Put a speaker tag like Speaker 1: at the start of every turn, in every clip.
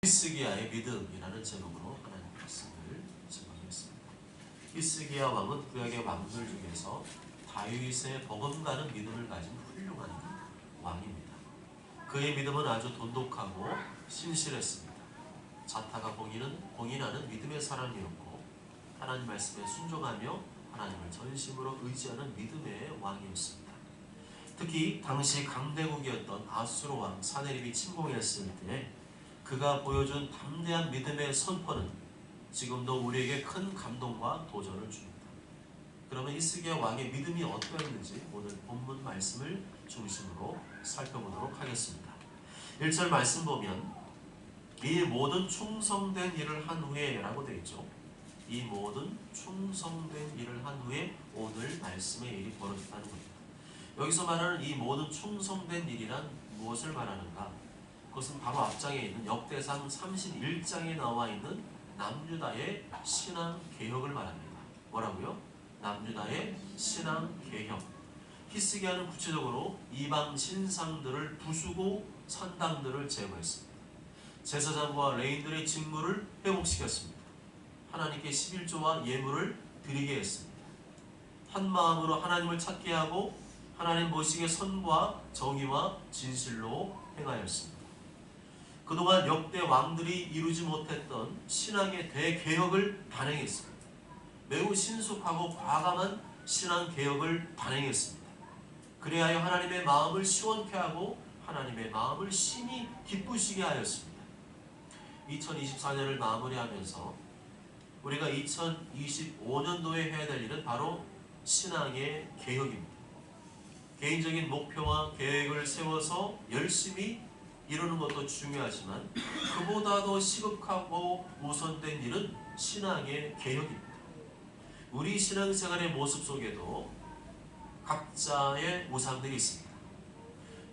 Speaker 1: 히스기야의 믿음이라는 제목으로 하나님 말씀을 증거했습니다. 히스기야 왕은 구약의 왕들 중에서 다윗의 버금가는 믿음을 가진 훌륭한 왕입니다. 그의 믿음은 아주 돈독하고 신실했습니다. 자타가 공인하는 믿음의 사람이었고 하나님 말씀에 순종하며 하나님을 전심으로 의지하는 믿음의 왕이었습니다. 특히 당시 강대국이었던 아수르 왕 사네립이 침공했을 때 그가 보여준 담대한 믿음의 선포는 지금도 우리에게 큰 감동과 도전을 줍니다. 그러면 히스기야 왕의 믿음이 어떠했는지 오늘 본문 말씀을 중심으로 살펴보도록 하겠습니다. 1절 말씀 보면 이 모든 충성된 일을 한 후에 라고 되어 있죠. 이 모든 충성된 일을 한 후에 오늘 말씀의 일이 벌어졌다는 겁니다. 여기서 말하는 이 모든 충성된 일이란 무엇을 말하는가? 그것은 바로 앞장에 있는 역대상 31장에 나와 있는 남유다의 신앙 개혁을 말합니다. 뭐라고요? 남유다의 신앙 개혁. 히스기야는 구체적으로 이방 신상들을 부수고 산당들을 제거했습니다. 제사장과 레위인들의 직무를 회복시켰습니다. 하나님께 11조와 예물을 드리게 했습니다. 한 마음으로 하나님을 찾게 하고 하나님 보시기에 선과 정의와 진실로 행하였습니다. 그동안 역대 왕들이 이루지 못했던 신앙의 대개혁을 단행했습니다. 매우 신속하고 과감한 신앙개혁을 단행했습니다. 그리하여 하나님의 마음을 시원케 하고 하나님의 마음을 심히 기쁘시게 하였습니다. 2024년을 마무리하면서 우리가 2025년도에 해야 될 일은 바로 신앙의 개혁입니다. 개인적인 목표와 계획을 세워서 열심히 이루는 것도 중요하지만 그보다 더 시급하고 우선된 일은 신앙의 개혁입니다. 우리 신앙생활의 모습 속에도 각자의 우상들이 있습니다.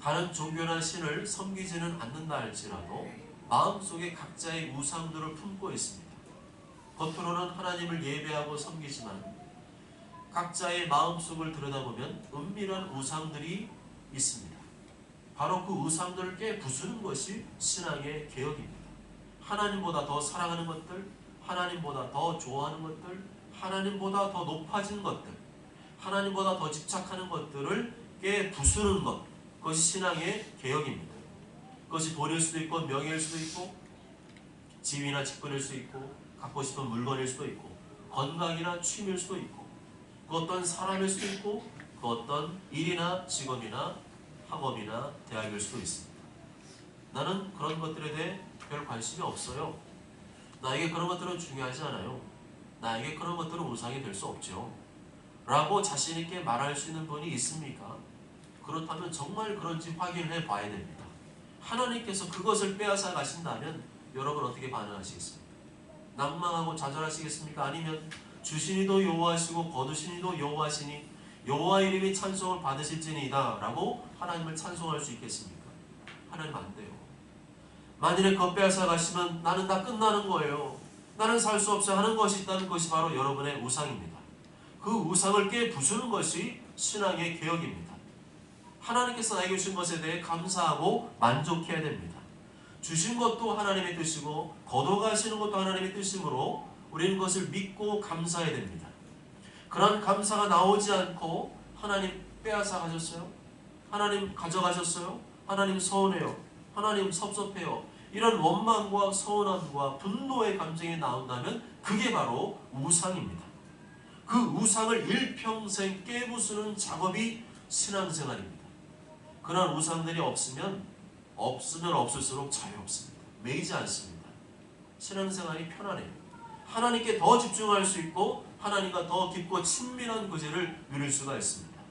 Speaker 1: 다른 종교나 신을 섬기지는 않는다 할지라도 마음속에 각자의 우상들을 품고 있습니다. 겉으로는 하나님을 예배하고 섬기지만 각자의 마음속을 들여다보면 은밀한 우상들이 있습니다. 바로 그 우상들을 깨부수는 것이 신앙의 개혁입니다. 하나님보다 더 사랑하는 것들, 하나님보다 더 좋아하는 것들, 하나님보다 더 높아진 것들, 하나님보다 더 집착하는 것들을 깨부수는 것, 그것이 신앙의 개혁입니다. 그것이 돈일 수도 있고 명예일 수도 있고 지위나 직분일 수도 있고 갖고 싶은 물건일 수도 있고 건강이나 취미일 수도 있고 그 어떤 사람일 수도 있고 그 어떤 일이나 직업이나 학업이나 대학일 수도 있습니다. 나는 그런 것들에 대해 별 관심이 없어요. 나에게 그런 것들은 중요하지 않아요. 나에게 그런 것들은 우상이 될 수 없죠. 라고 자신 있게 말할 수 있는 분이 있습니까? 그렇다면 정말 그런지 확인해 봐야 됩니다. 하나님께서 그것을 빼앗아 가신다면 여러분 어떻게 반응하시겠습니까? 낭망하고 좌절하시겠습니까? 아니면 주시니도 여호와시고 거두시니도 여호와시니 여호와 이름이 찬송을 받으실지니이다 라고 하나님을 찬송할 수 있겠습니까? 하나님 안 돼요. 만일에 그것 빼앗아 가시면 나는 다 끝나는 거예요. 나는 살 수 없어 하는 것이 있다는 것이 바로 여러분의 우상입니다. 그 우상을 깨부수는 것이 신앙의 개혁입니다. 하나님께서 나에게 주신 것에 대해 감사하고 만족해야 됩니다. 주신 것도 하나님의 뜻이고 거둬가시는 것도 하나님의 뜻이므로 우리는 그것을 믿고 감사해야 됩니다. 그런 감사가 나오지 않고 하나님 빼앗아 가셨어요? 하나님 가져가셨어요? 하나님 서운해요? 하나님 섭섭해요? 이런 원망과 서운함과 분노의 감정이 나온다면 그게 바로 우상입니다. 그 우상을 일평생 깨부수는 작업이 신앙생활입니다. 그런 우상들이 없으면 없을수록 자유롭습니다. 매이지 않습니다. 신앙생활이 편안해요. 하나님께 더 집중할 수 있고 하나님과 더 깊고 친밀한 교제를 누릴 수가 있습니다.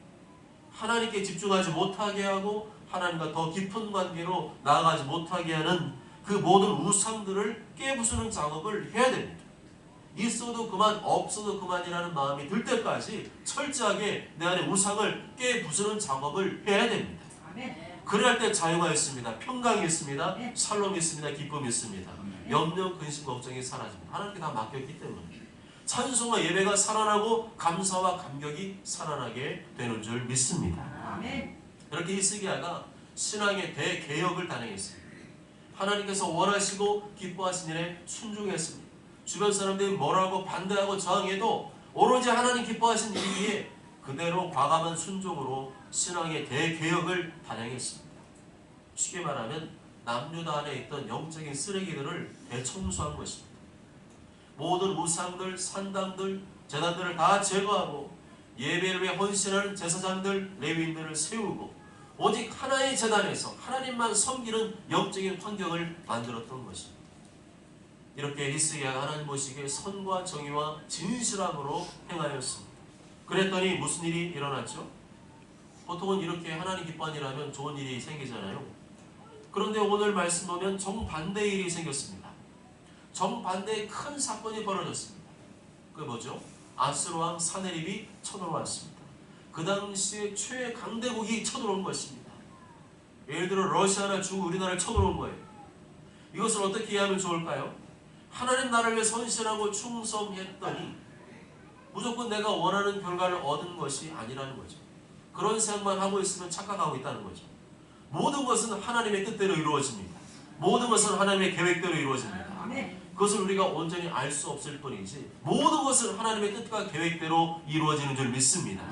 Speaker 1: 하나님께 집중하지 못하게 하고 하나님과 더 깊은 관계로 나아가지 못하게 하는 그 모든 우상들을 깨부수는 작업을 해야 됩니다. 있어도 그만 없어도 그만이라는 마음이 들 때까지 철저하게 내 안에 우상을 깨부수는 작업을 해야 됩니다. 그럴 때 자유가 있습니다. 평강이 있습니다. 샬롬이 있습니다. 기쁨이 있습니다. 염려, 근심, 걱정이 사라집니다. 하나님께 다 맡겼기 때문에 찬송과 예배가 살아나고 감사와 감격이 살아나게 되는 줄 믿습니다. 그렇게 히스기야가 신앙의 대개혁을 단행했습니다. 하나님께서 원하시고 기뻐하신 일에 순종했습니다. 주변 사람들이 뭐라고 반대하고 저항해도 오로지 하나님 기뻐하신 일 위에 그대로 과감한 순종으로 신앙의 대개혁을 단행했습니다. 쉽게 말하면 남유다 안에 있던 영적인 쓰레기들을 대청소한 것입니다. 모든 우상들, 산당들, 제단들을 다 제거하고 예배를 위해 헌신하는 제사장들, 레위인들을 세우고 오직 하나의 제단에서 하나님만 섬기는 영적인 환경을 만들었던 것입니다. 이렇게 히스기야가 하나님 보시기에 선과 정의와 진실함으로 행하였습니다. 그랬더니 무슨 일이 일어났죠? 보통은 이렇게 하나님 기뻐하는 일 하면 좋은 일이 생기잖아요. 그런데 오늘 말씀 보면 정반대의 일이 생겼습니다. 정반대의 큰 사건이 벌어졌습니다. 그게 뭐죠? 아수르왕 사네립이 쳐들어왔습니다. 그 당시에 최강대국이 쳐들어온 것입니다. 예를 들어 러시아나 중국, 우리나라를 쳐들어온 거예요. 이것을 어떻게 이해하면 좋을까요? 하나님 나라를 위해 헌신하고 충성했더니 무조건 내가 원하는 결과를 얻은 것이 아니라는 거죠. 그런 생각만 하고 있으면 착각하고 있다는 거죠. 모든 것은 하나님의 뜻대로 이루어집니다. 모든 것은 하나님의 계획대로 이루어집니다. 그것을 우리가 온전히 알 수 없을 뿐이지 모든 것은 하나님의 뜻과 계획대로 이루어지는 줄 믿습니다.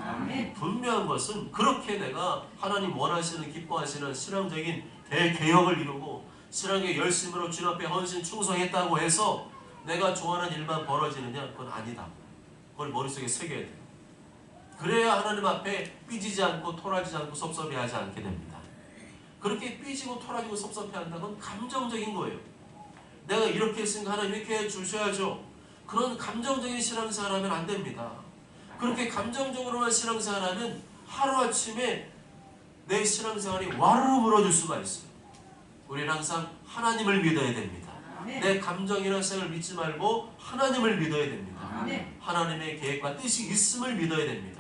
Speaker 1: 분명한 것은 그렇게 내가 하나님 원하시는 기뻐하시는 신앙적인 대개혁을 이루고 신앙의 열심으로 주님 앞에 헌신 충성했다고 해서 내가 좋아하는 일만 벌어지느냐? 그건 아니다. 그걸 머릿속에 새겨야 돼요. 그래야 하나님 앞에 삐지지 않고 토라지지 않고 섭섭해하지 않게 됩니다. 그렇게 삐지고 토라지고 섭섭해한다는 건 감정적인 거예요. 내가 이렇게 했으니까 하나님 이렇게 해주셔야죠. 그런 감정적인 신앙생활하면 안 됩니다. 그렇게 감정적으로만 신앙생활하면 하루아침에 내 신앙생활이 와르르 무너질 수가 있어요. 우리는 항상 하나님을 믿어야 됩니다. 내 감정이나 생각을 믿지 말고 하나님을 믿어야 됩니다. 하나님의 계획과 뜻이 있음을 믿어야 됩니다.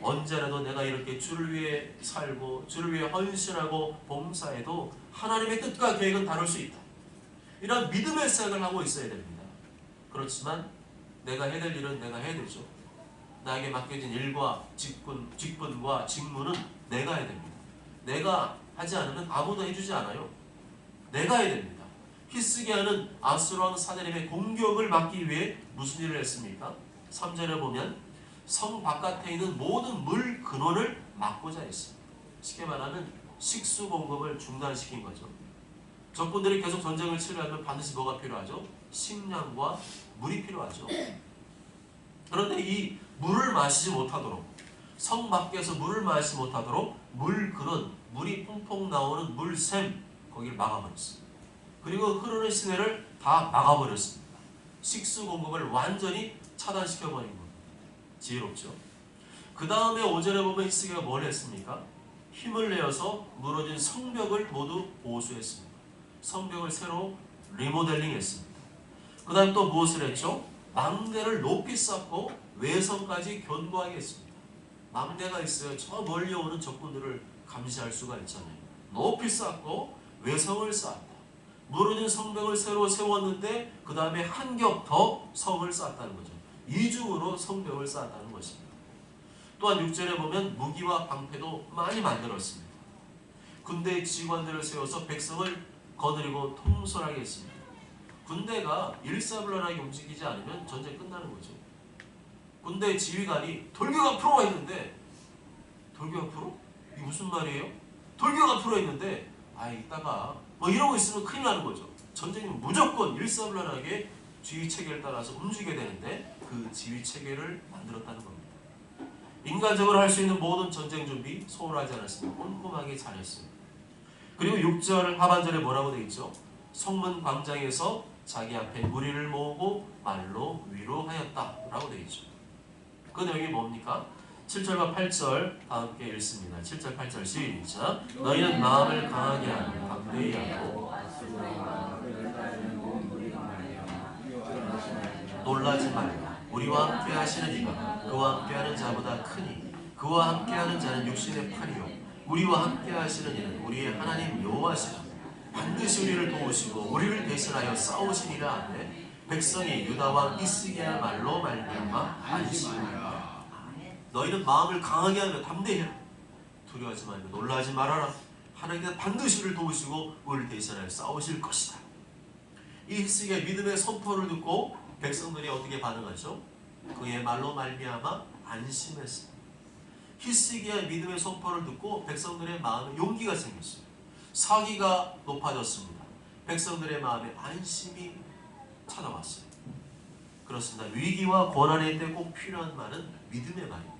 Speaker 1: 언제라도 내가 이렇게 주를 위해 살고 주를 위해 헌신하고 봉사해도 하나님의 뜻과 계획은 다를 수 있다. 이런 믿음의 생각을 하고 있어야 됩니다. 그렇지만 내가 해야 될 일은 내가 해야 되죠. 나에게 맡겨진 일과 직분과 직무는 내가 해야 됩니다. 내가 하지 않으면 아무도 해주지 않아요. 내가 해야 됩니다. 히스기야는 아수르왕 사네립의 공격을 막기 위해 무슨 일을 했습니까? 3절에 보면 성 바깥에 있는 모든 물 근원을 막고자 했습니다. 쉽게 말하면 식수 공급을 중단시킨 거죠. 적군들이 계속 전쟁을 치르려면 반드시 뭐가 필요하죠? 식량과 물이 필요하죠. 그런데 이 물을 마시지 못하도록 성 밖에서 물을 마시지 못하도록 물 근원, 물이 퐁퐁 나오는 물샘 거기를 막아버렸습니다. 그리고 흐르는 시내를 다 막아버렸습니다. 식수 공급을 완전히 차단시켜버린 겁니다. 지혜롭죠? 그 다음에 5절에 보면 히스기야가 뭘 했습니까? 힘을 내어서 무너진 성벽을 모두 보수했습니다. 성벽을 새로 리모델링 했습니다. 그 다음 또 무엇을 했죠? 망대를 높이 쌓고 외성까지 견고하게 했습니다. 망대가 있어요. 저 멀리 오는 적군들을 감시할 수가 있잖아요. 높이 쌓고 외성을 쌓았다. 무너진 성벽을 새로 세웠는데 그 다음에 한 겹 더 성을 쌓았다는 거죠. 이중으로 성벽을 쌓았다는 것입니다. 또한 6절에 보면 무기와 방패도 많이 만들었습니다. 군대의 지휘관들을 세워서 백성을 거느리고 통솔하게 했습니다. 군대가 일사불란하게 움직이지 않으면 전쟁 끝나는 거죠. 군대 지휘관이 돌격 앞으로 했는데 돌격 앞으로? 이게 무슨 말이에요? 돌격 앞으로 했는데 이따가 뭐 이러고 있으면 큰일 나는 거죠. 전쟁은 무조건 일사불란하게 지휘 체계를 따라서 움직여야 되는데 그 지휘 체계를 만들었다는 겁니다. 인간적으로 할 수 있는 모든 전쟁 준비 소홀하지 않았습니다. 꼼꼼하게 잘했습니다. 그리고 6절 하반절에 뭐라고 되어 있죠? 성문 광장에서 자기 앞에 무리를 모으고 말로 위로하였다 라고 되어 있죠. 그 내용이 뭡니까? 7절과 8절 다 함께 읽습니다. 7절 8절 시작. 너희는 마음을 강하게 하고 담대히 하고 놀라지 말라. 우리와 함께 하시는 이가 그와 함께 하는 자보다 크니 그와 함께 하는 자는 육신의 팔이요 우리와 함께 하시는 이는 우리의 하나님 여호와시라. 반드시 우리를 도우시고 우리를 대신하여 싸우시니라 하되 백성이 유다왕 히스기야 말로 말미암아 안심하라. 너희는 마음을 강하게 하며 담대히 하라. 두려워하지 말고 놀라지 말아라. 하나님께서 반드시 우리를 도우시고 우리를 대신하여 싸우실 것이다. 이 히스기야의 믿음의 선포를 듣고 백성들이 어떻게 반응하죠? 그의 말로 말미암아 안심했습니다. 히스기야의 믿음의 선포를 듣고 백성들의 마음에 용기가 생겼어요. 사기가 높아졌습니다. 백성들의 마음에 안심이 찾아왔어요. 그렇습니다. 위기와 고난의 때 꼭 필요한 말은 믿음의 말입니다.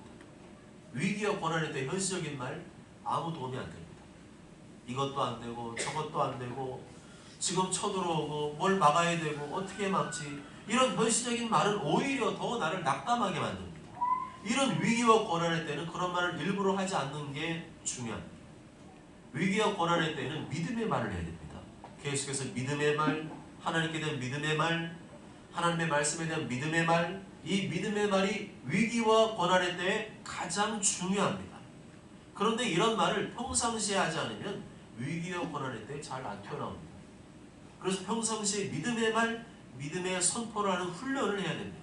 Speaker 1: 위기와 고난의 때 현실적인 말 아무 도움이 안 됩니다. 이것도 안 되고 저것도 안 되고 지금 쳐들어오고 뭘 막아야 되고 어떻게 막지, 이런 현실적인 말은 오히려 더 나를 낙담하게 만듭니다. 이런 위기와 고난의 때는 그런 말을 일부러 하지 않는 게 중요합니다. 위기와 고난의 때는 믿음의 말을 해야 됩니다. 계속해서 믿음의 말, 하나님께 대한 믿음의 말, 하나님의 말씀에 대한 믿음의 말, 이 믿음의 말이 위기와 고난의 때에 가장 중요합니다. 그런데 이런 말을 평상시에 하지 않으면 위기와 고난의 때에 잘 안 튀어나옵니다. 그래서 평상시에 믿음의 말, 믿음의 선포를 하는 훈련을 해야 됩니다.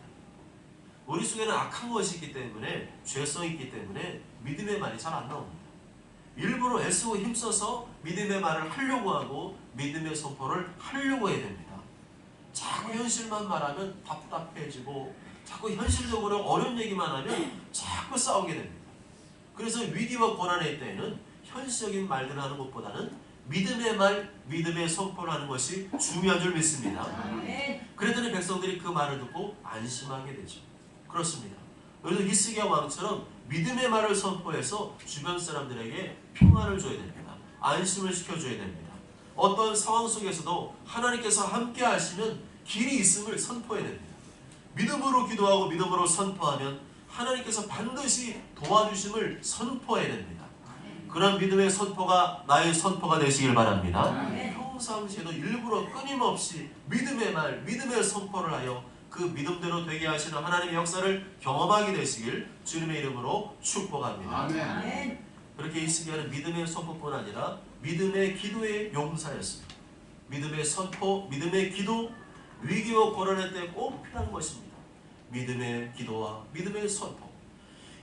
Speaker 1: 우리 속에는 악한 것이 있기 때문에, 죄성이 있기 때문에 믿음의 말이 잘 안 나옵니다. 일부러 애쓰고 힘써서 믿음의 말을 하려고 하고 믿음의 선포를 하려고 해야 됩니다. 자꾸 현실만 말하면 답답해지고 자꾸 현실적으로 어려운 얘기만 하면 자꾸 싸우게 됩니다. 그래서 위기와 고난의 때에는 현실적인 말들을 하는 것보다는 믿음의 말, 믿음의 선포를 하는 것이 중요한 줄 믿습니다. 그랬더니 백성들이 그 말을 듣고 안심하게 되죠. 그렇습니다. 그래서 히스기야 왕처럼 믿음의 말을 선포해서 주변 사람들에게 평안을 줘야 됩니다. 안심을 시켜줘야 됩니다. 어떤 상황 속에서도 하나님께서 함께 하시면 길이 있음을 선포해야 됩니다. 믿음으로 기도하고 믿음으로 선포하면 하나님께서 반드시 도와주심을 선포해야 됩니다. 그런 믿음의 선포가 나의 선포가 되시길 바랍니다. 평상시에도 일부러 끊임없이 믿음의 말, 믿음의 선포를 하여 그 믿음대로 되게 하시는 하나님의 역사를 경험하게 되시길 주님의 이름으로 축복합니다.
Speaker 2: 아멘.
Speaker 1: 그렇게 히스기야는 믿음의 선포뿐 아니라 믿음의 기도의 용사였습니다. 믿음의 선포, 믿음의 기도, 위기와 고난의 때 꼭 필요한 것입니다. 믿음의 기도와 믿음의 선포.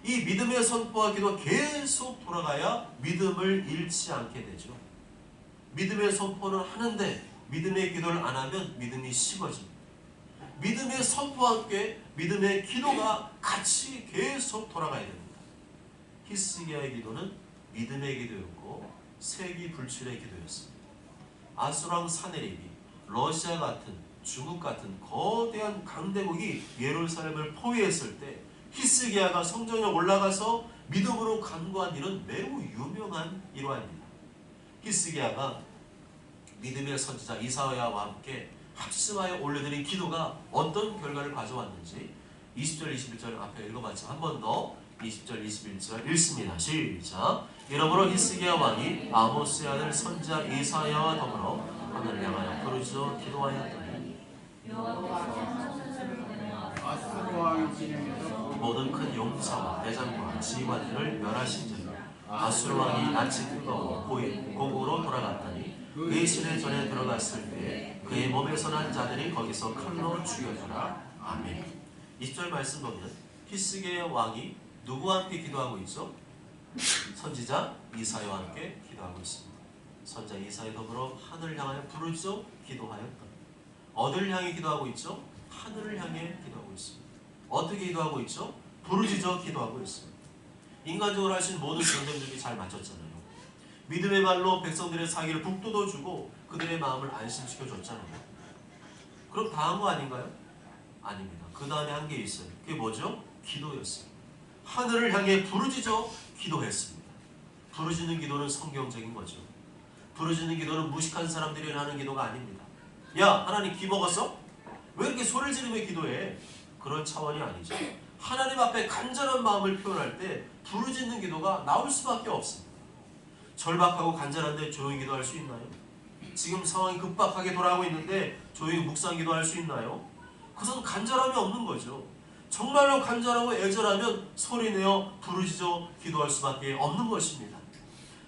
Speaker 1: 이 믿음의 선포와 기도가 계속 돌아가야 믿음을 잃지 않게 되죠. 믿음의 선포는 하는데 믿음의 기도를 안 하면 믿음이 식어집니다. 믿음의 선포와 함께 믿음의 기도가 같이 계속 돌아가야 됩니다. 히스기야의 기도는 믿음의 기도였고 세기불출의 기도였습니다. 아수르왕 사네립이 러시아 같은, 중국 같은 거대한 강대국이 예루살렘을 포위했을 때 히스기야가 성전에 올라가서 믿음으로 간구한 일은 매우 유명한 일화입니다. 히스기야가 믿음의 선지자 이사야와 함께 합심하여 올려드린 기도가 어떤 결과를 가져왔는지 20절 21절 앞에 읽어봤죠. 한 번 더 20절 21절 읽습니다. 시작. 이러므로 히스기야 왕이 아모스의 아들 선지자 이사야와 더불어 하늘을 향하여 부르짖어 기도하였더니 모든 큰 용사와 대장과 지휘관들을 멸하신지라. 아수르 왕이 낯이 뜨거워 고국으로 돌아갔더니 그의 시내 전에 들어갔을 때 그의 몸에서 난 자들이 거기서 칼로 죽여주라. 아멘. 20절 말씀 보면 히스기야 왕이 누구와 함께 기도하고 있죠? 선지자 이사야와 함께 기도하고 있습니다. 선지자 이사야 더불어 하늘을 향하여 부르짖어 기도하였다. 어디를 향해 기도하고 있죠? 하늘을 향해 기도하고 있습니다. 어떻게 기도하고 있죠? 부르짖어 기도하고 있습니다. 인간적으로 하신 모든 경쟁들이 잘 맞췄잖아요. 믿음의 말로 백성들의 사기를 북돋워주고 그들의 마음을 안심시켜줬잖아요. 그럼 다 한 거 아닌가요? 아닙니다. 그 다음에 한 게 있어요. 그게 뭐죠? 기도였어요. 하늘을 향해 부르짖어 기도했습니다. 부르짖는 기도는 성경적인 거죠. 부르짖는 기도는 무식한 사람들이 하는 기도가 아닙니다. 야, 하나님 기 먹었어? 왜 이렇게 소리를 지르며 기도해? 그런 차원이 아니죠. 하나님 앞에 간절한 마음을 표현할 때 부르짖는 기도가 나올 수밖에 없습니다. 절박하고 간절한데 조용히 기도할 수 있나요? 지금 상황이 급박하게 돌아가고 있는데 조용히 묵상 기도할 수 있나요? 그것은 간절함이 없는 거죠. 정말로 간절하고 애절하면 소리내어 부르짖어 기도할 수밖에 없는 것입니다.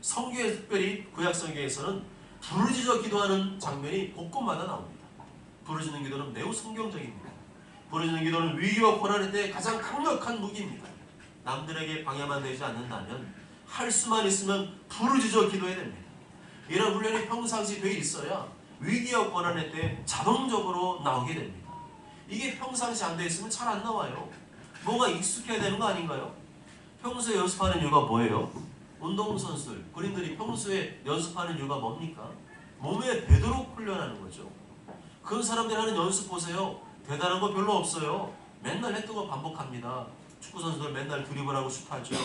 Speaker 1: 성경에 특별히 구약성경에서는 부르짖어 기도하는 장면이 곳곳마다 나옵니다. 부르짖는 기도는 매우 성경적입니다. 부르짖는 기도는 위기와 고난의 때 가장 강력한 무기입니다. 남들에게 방해만 되지 않는다면 할 수만 있으면 부르짖어 기도해야 됩니다. 이런 훈련이 평상시 돼 있어야 위기와 고난의 때 자동적으로 나오게 됩니다. 이게 평상시 안 돼 있으면 잘 안 나와요. 뭐가 익숙해야 되는 거 아닌가요? 평소에 연습하는 이유가 뭐예요? 운동선수들, 군인들이 평소에 연습하는 이유가 뭡니까? 몸에 배도록 훈련하는 거죠. 그런 사람들 하는 연습 보세요. 대단한 거 별로 없어요. 맨날 했던 거 반복합니다. 축구선수들 맨날 드리블하고 슛하죠.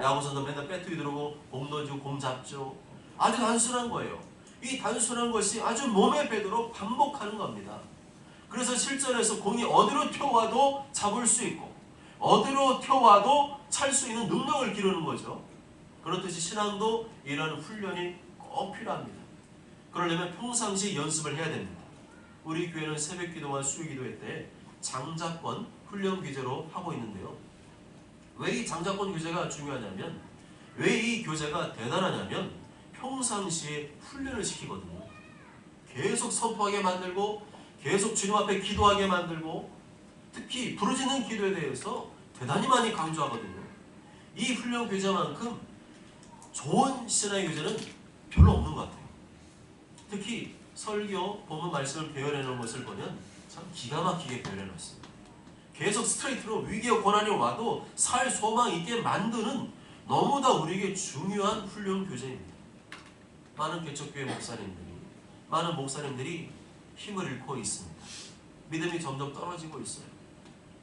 Speaker 1: 야구선수들 맨날 배트위 들어오고 공 던지고 공 잡죠. 아주 단순한 거예요. 이 단순한 것이 아주 몸에 배도록 반복하는 겁니다. 그래서 실전에서 공이 어디로 튀어와도 잡을 수 있고 어디로 튀어와도 찰 수 있는 능력을 기르는 거죠. 그렇듯이 신앙도 이런 훈련이 꼭 필요합니다. 그러려면 평상시 연습을 해야 됩니다. 우리 교회는 새벽기도와 수요기도회 때 장자권 훈련 교재로 하고 있는데요. 왜 이 장자권 교재가 중요하냐면, 왜 이 교재가 대단하냐면 평상시에 훈련을 시키거든요. 계속 선포하게 만들고 계속 주님 앞에 기도하게 만들고, 특히 부르짖는 기도에 대해서 대단히 많이 강조하거든요. 이 훈련 교재만큼 좋은 신앙의 교재는 별로 없는 것 같아요. 특히 설교, 본문 말씀을 배열해놓은 것을 보면 참 기가 막히게 배열해놨습니다. 계속 스트레이트로 위기와 고난이 와도 살 소망 있게 만드는 너무나 우리에게 중요한 훈련 교재입니다. 많은 개척교회 많은 목사님들이 힘을 잃고 있습니다. 믿음이 점점 떨어지고 있어요.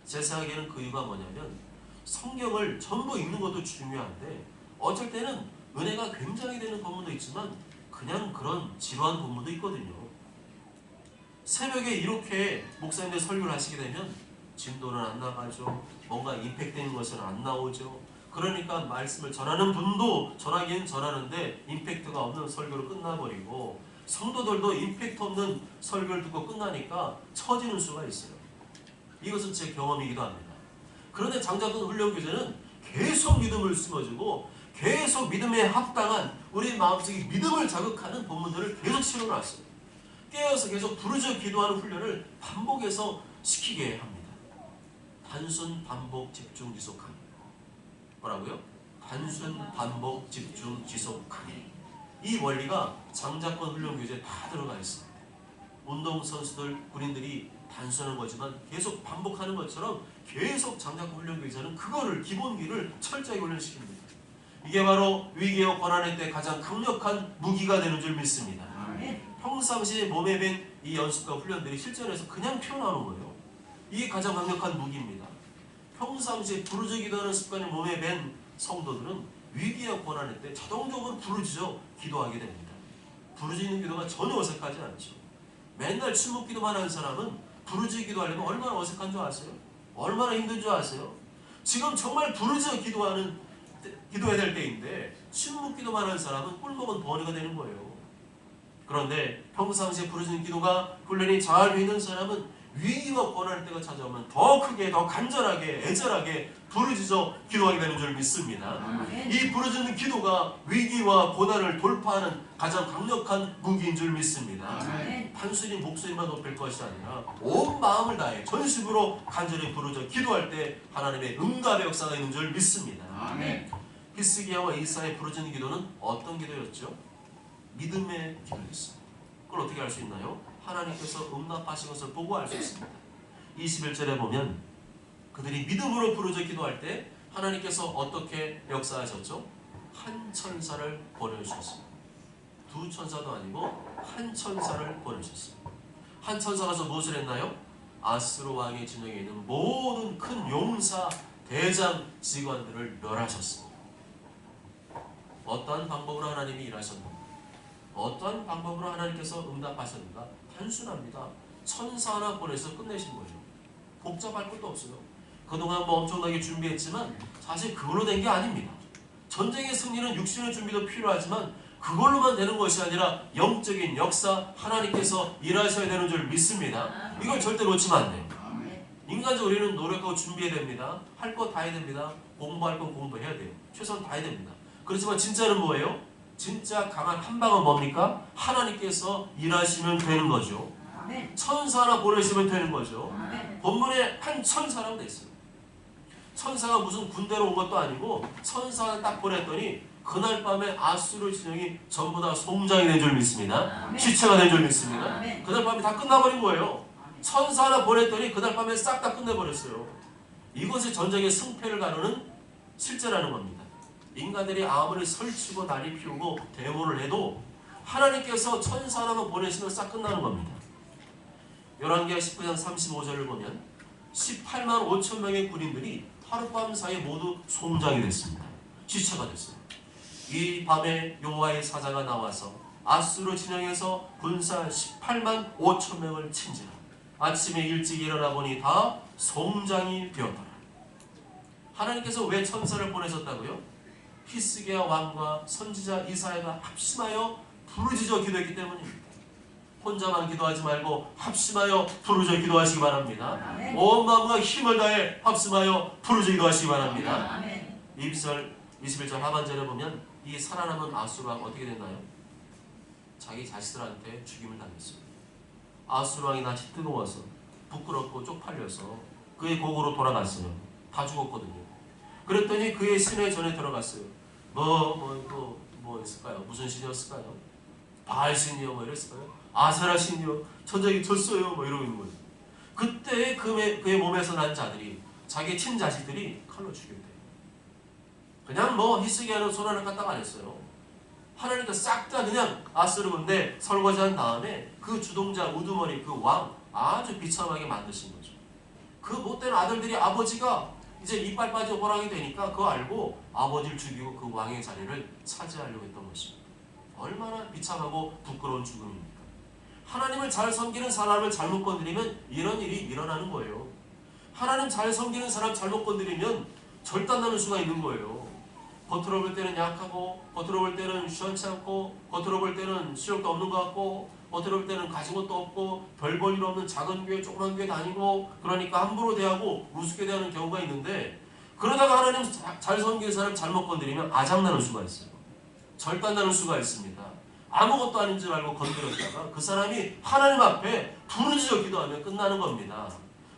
Speaker 1: 제 생각에는 그 이유가 뭐냐면, 성경을 전부 읽는 것도 중요한데 어쩔 때는 은혜가 굉장히 되는 본문도 있지만 그냥 그런 지루한 본문도 있거든요. 새벽에 이렇게 목사님들 설교를 하시게 되면 진도는 안 나가죠. 뭔가 임팩트된 것은 안 나오죠. 그러니까 말씀을 전하는 분도 전하긴 전하는데 임팩트가 없는 설교로 끝나버리고, 성도들도 임팩트 없는 설교를 듣고 끝나니까 처지는 수가 있어요. 이것은 제 경험이기도 합니다. 그런데 장자권 훈련 교재는 계속 믿음을 심어주고 계속 믿음에 합당한 우리 마음속에 믿음을 자극하는 본문들을 계속 실어놨어요. 깨어서 계속 부르짖어 기도하는 훈련을 반복해서 시키게 합니다. 단순 반복 집중 지속하기. 뭐라고요? 단순 반복 집중 지속하기. 이 원리가 장자권 훈련 교재에 다 들어가 있습니다. 운동선수들, 군인들이 단순한 거지만 계속 반복하는 것처럼 계속 장자권 훈련 교재는 그거를, 기본기를 철저히 훈련시킵니다. 이게 바로 위기와 고난의 때 가장 강력한 무기가 되는 줄 믿습니다. 평상시에 몸에 밴 이 연습과 훈련들이 실전에서 그냥 튀어나오는 거예요. 이게 가장 강력한 무기입니다. 평상시에 부르짖어 기도하는 습관이 몸에 밴 성도들은 위기와 고난의 때 자동적으로 부르짖어 기도하게 됩니다. 부르짖는 기도가 전혀 어색하지 않죠. 맨날 침묵 기도만 하는 사람은 부르짖어 기도하려면 얼마나 어색한 줄 아세요? 얼마나 힘든 줄 아세요? 지금 정말 부르짖어 기도해야 될 때인데 침묵 기도만 하는 사람은 꿀먹은 버니가 되는 거예요. 그런데 평상시에 부르짖는 기도가 훈련이 잘 되어 있는 사람은 위기와 고난의 때가 찾아오면 더 크게, 더 간절하게, 애절하게 부르짖어 기도하게 되는 줄 믿습니다. 이 부르짖는 기도가 위기와 고난을 돌파하는 가장 강력한 무기인 줄 믿습니다. 단순히 목소리만 높일 것이 아니라 온 마음을 다해 전심으로 간절히 부르짖어 기도할 때 하나님의 응답의 역사가 있는 줄 믿습니다. 히스기야와 이사야의 부르짖는 기도는 어떤 기도였죠? 믿음의 기도였어요. 그걸 어떻게 알 수 있나요? 하나님께서 응답하신 것을 보고 알 수 있습니다. 21절에 보면 그들이 믿음으로 부르짖어 기도할 때 하나님께서 어떻게 역사하셨죠? 한 천사를 보내주셨어요. 두 천사도 아니고 한 천사를 보내주셨어요. 한 천사가 가서 무엇을 했나요? 아스로 왕의 진영에 있는 모든 큰 용사, 대장, 직원들을 멸하셨습니다. 어떠한 방법으로 하나님이 일하셨는가? 어떠한 방법으로 하나님께서 응답하셨는가? 단순합니다. 천사 하나 보내서 끝내신 거예요. 복잡할 것도 없어요. 그동안 뭐 엄청나게 준비했지만 사실 그걸로 된 게 아닙니다. 전쟁의 승리는 육신의 준비도 필요하지만 그걸로만 되는 것이 아니라 영적인 역사, 하나님께서 일하셔야 되는 줄 믿습니다. 이걸 절대 놓치면 안 돼요. 인간적으로 우리는 노력하고 준비해야 됩니다. 할 거 다 해야 됩니다. 공부할 건 공부해야 돼요. 최선 다해야 됩니다. 그렇지만 진짜는 뭐예요? 진짜 강한 한 방은 뭡니까? 하나님께서 일하시면 되는 거죠. 천사 하나 보내시면 되는 거죠. 본문에 한 천사라고 돼 있어요. 천사가 무슨 군대로 온 것도 아니고 천사 하나 딱 보냈더니 그날 밤에 아수르 진영이 전부 다 송장이 된 줄 믿습니다. 시체가 된 줄 믿습니다. 그날 밤에 다 끝나버린 거예요. 천사 하나 보냈더니 그날 밤에 싹 다 끝내버렸어요. 이것이 전쟁의 승패를 가르는 실제라는 겁니다. 인간들이 아무리 설치고 난리 피우고 데모를 해도 하나님께서 천사 하나만 보내시면 싹 끝나는 겁니다. 열왕기하 19장 35절을 보면 18만 5천 명의 군인들이 하룻밤 사이에 모두 송장이 됐습니다. 시체가 됐어요. 이 밤에 여호와의 사자가 나와서 아수르 진영에서 군사 18만 5천 명을 친지라. 아침에 일찍 일어나 보니 다 송장이 되었더라. 하나님께서 왜 천사를 보내셨다고요? 히스기야 왕과 선지자 이사야가 합심하여 부르짖어 기도했기 때문입니다. 혼자만 기도하지 말고 합심하여 부르짖어 기도하시기 바랍니다. 온 마음과 힘을 다해 합심하여 부르짖어 기도하시기 바랍니다. 21절 하반절에 보면 이 살아남은 아수르 왕 어떻게 됐나요? 자기 자식들한테 죽임을 당했어요. 아수르 왕이 낯이 뜨거워서 부끄럽고 쪽팔려서 그의 고국으로 돌아갔어요. 다 죽었거든요. 그랬더니 그의 신에 전에 들어갔어요. 뭐 있을까요? 무슨 신이었을까요? 바알 신이요? 뭐 이랬을까요? 아세라 신이요? 전쟁이 졌어요? 뭐 이러고 있는 거예요. 그때 그의 몸에서 난 자들이 자기 친자식들이 칼로 죽였대요. 그냥 뭐 히스기야는 손 하나 까딱 안 했어요. 하나님께서 싹 다 그냥 아수르 군대 설거지한 다음에 그 주동자 우두머리 그 왕 아주 비참하게 만드신 거죠. 그 못된 아들들이 아버지가 이제 이빨 빠진 호랑이 되니까 그거 알고 아버지를 죽이고 그 왕의 자리를 차지하려고 했던 것입니다. 얼마나 비참하고 부끄러운 죽음입니까? 하나님을 잘 섬기는 사람을 잘못 건드리면 이런 일이 일어나는 거예요. 하나님 잘 섬기는 사람 잘못 건드리면 절단나는 수가 있는 거예요. 겉으로 볼 때는 약하고 겉으로 볼 때는 시원치 않고 겉으로 볼 때는 실력도 없는 것 같고 겉으로 볼 때는 가진 것도 없고 별 볼 일 없는 작은 교회 조그만 교회 다니고 그러니까 함부로 대하고 우습게 대하는 경우가 있는데 그러다가 하나님 잘 섬기는 사람 잘못 건드리면 아장나는 수가 있어요. 절단나는 수가 있습니다. 아무것도 아닌 줄 알고 건드렸다가 그 사람이 하나님 앞에 부르짖어 기도하면 끝나는 겁니다.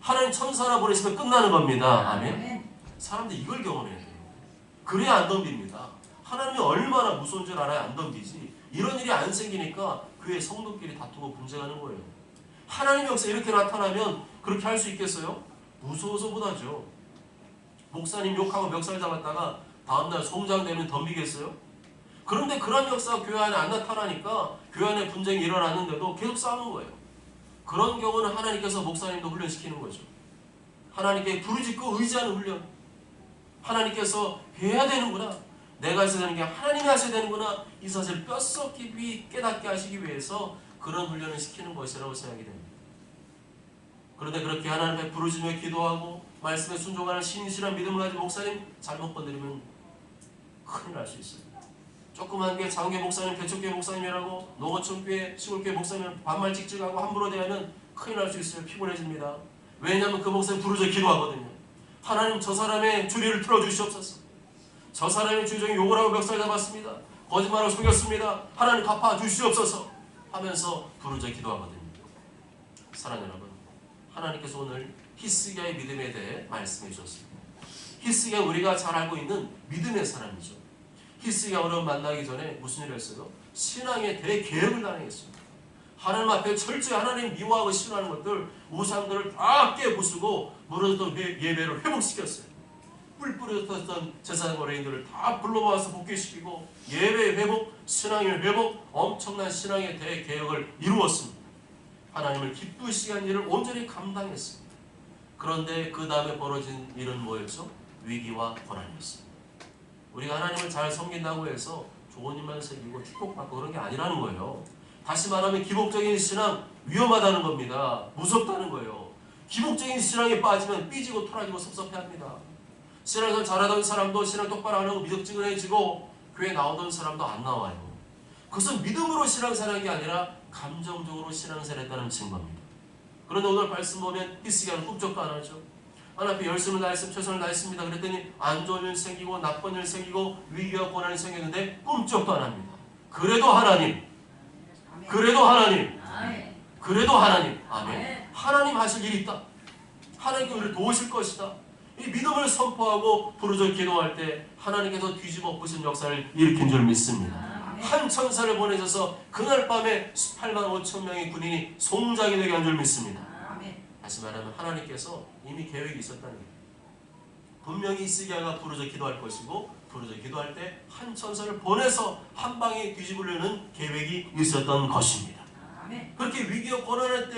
Speaker 1: 하나님 천사 하나 보내시면 끝나는 겁니다. 아멘. 사람들이 이걸 경험해야 돼요. 그래야 안 덤빕니다. 하나님이 얼마나 무서운 줄 알아야 안 덤비지. 이런 일이 안 생기니까 그의 성도끼리 다투고 분쟁하는 거예요. 하나님의 역사 이렇게 나타나면 그렇게 할 수 있겠어요? 무서워서 못하죠. 목사님 욕하고 멱살 잡았다가 다음날 송장되면 덤비겠어요? 그런데 그런 역사가 교회 안에 안 나타나니까 교회 안에 분쟁이 일어났는데도 계속 싸우는 거예요. 그런 경우는 하나님께서 목사님도 훈련시키는 거죠. 하나님께 부르짖고 의지하는 훈련. 하나님께서 해야 되는구나. 내가 해야 되는 게 하나님이 하셔야 되는구나. 이 사실을 뼛속 깊이 깨닫게 하시기 위해서 그런 훈련을 시키는 것이라고 생각이 됩니다. 그런데 그렇게 하나님 앞에 부르짖으며 기도하고 말씀에 순종하는 신실한 믿음을 가진 목사님 잘못 건드리면 큰일 날 수 있어요. 조그만 교회 장교회 목사님, 개척교회 목사님이라고 농어촌교회, 시골교회 목사님 반말 찍찍하고 함부로 대하면 큰일 날 수 있어요. 피곤해집니다. 왜냐하면 그 목사님 부르짖어 기도하거든요. 하나님 저 사람의 주리를 틀어주시옵소서. 저 사람의 주정이 욕을 하고 멱살 잡았습니다. 거짓말을 속였습니다. 하나님 갚아 주시옵소서 하면서 부르짖어 기도하거든요. 사랑하는 여러분, 하나님께서 오늘 히스기야의 믿음에 대해 말씀해 주셨습니다. 히스기야 우리가 잘 알고 있는 믿음의 사람이죠. 히스기야 오늘 만나기 전에 무슨 일을 했어요? 신앙의 대개혁을 단행했습니다. 하나님 앞에 철저히 하나님 미워하고 싫어하는 것들 우상들을 다 깨부수고 무너졌던 예배를 회복시켰어요. 뿔 뿌려졌던 제사장 거래인들을 다 불러모아서 복귀시키고 예배 회복, 신앙의 회복, 엄청난 신앙의 대개혁을 이루었습니다. 하나님을 기쁘시게 한 일을 온전히 감당했습니다. 그런데 그 다음에 벌어진 일은 뭐였죠? 위기와 고난이었습니다. 우리가 하나님을 잘 섬긴다고 해서 좋은 일만 생기고 축복받고 그런 게 아니라는 거예요. 다시 말하면 기복적인 신앙 위험하다는 겁니다. 무섭다는 거예요. 기복적인 신앙에 빠지면 삐지고 토라지고 섭섭해합니다. 신앙을 잘하던 사람도 신앙 똑바로 안 하고 미적지근해지고 교회 나오던 사람도 안 나와요. 그것은 믿음으로 신앙생활한 게 아니라 감정적으로 신앙생활했다는 증거입니다. 그런데 오늘 말씀 보면 히스기야는 꿈쩍도 안 하죠. 하나님 앞에 열심을 다했으면 최선을 다했습니다. 그랬더니 안 좋은 일 생기고 나쁜 일 생기고 위기와 고난이 생겼는데 꿈쩍도 안 합니다. 그래도 하나님, 그래도 하나님, 그래도 하나님, 아멘. 하나님 하실 일이 있다. 하나님께 우리를 도우실 것이다. 이 믿음을 선포하고 부르짖어 기도할 때 하나님께서 뒤집어 엎으신 역사를 일으킨 줄 믿습니다. 한 천사를 보내셔서 그날 밤에 18만 5천 명의 군인이 송장이 되게 한 줄 믿습니다. 다시 말하면 하나님께서 이미 계획이 있었다는 거예요. 분명히 히스기야가 부르짖어 기도할 것이고 부르짖어 기도할 때 한 천사를 보내서 한 방에 뒤집으려는 계획이 있었던 것입니다. 그렇게 위기가 고난할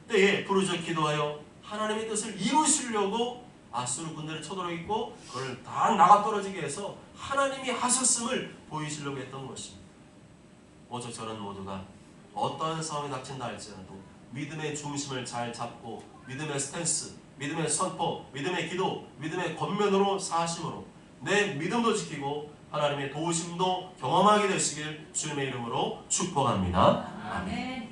Speaker 1: 때에 부르짖어 기도하여 하나님의 뜻을 이루시려고 아수르 군대를 쳐들어있고 그걸 다 나가 떨어지게 해서 하나님이 하셨음을 보이시려고 했던 것입니다. 오직 저는 모두가 어떠한 상황이 닥친다 할지라도 믿음의 중심을 잘 잡고 믿음의 스탠스, 믿음의 선포, 믿음의 기도, 믿음의 권면으로 사심으로 내 믿음도 지키고 하나님의 도우심도 경험하게 되시길 주님의 이름으로 축복합니다.
Speaker 2: 아멘.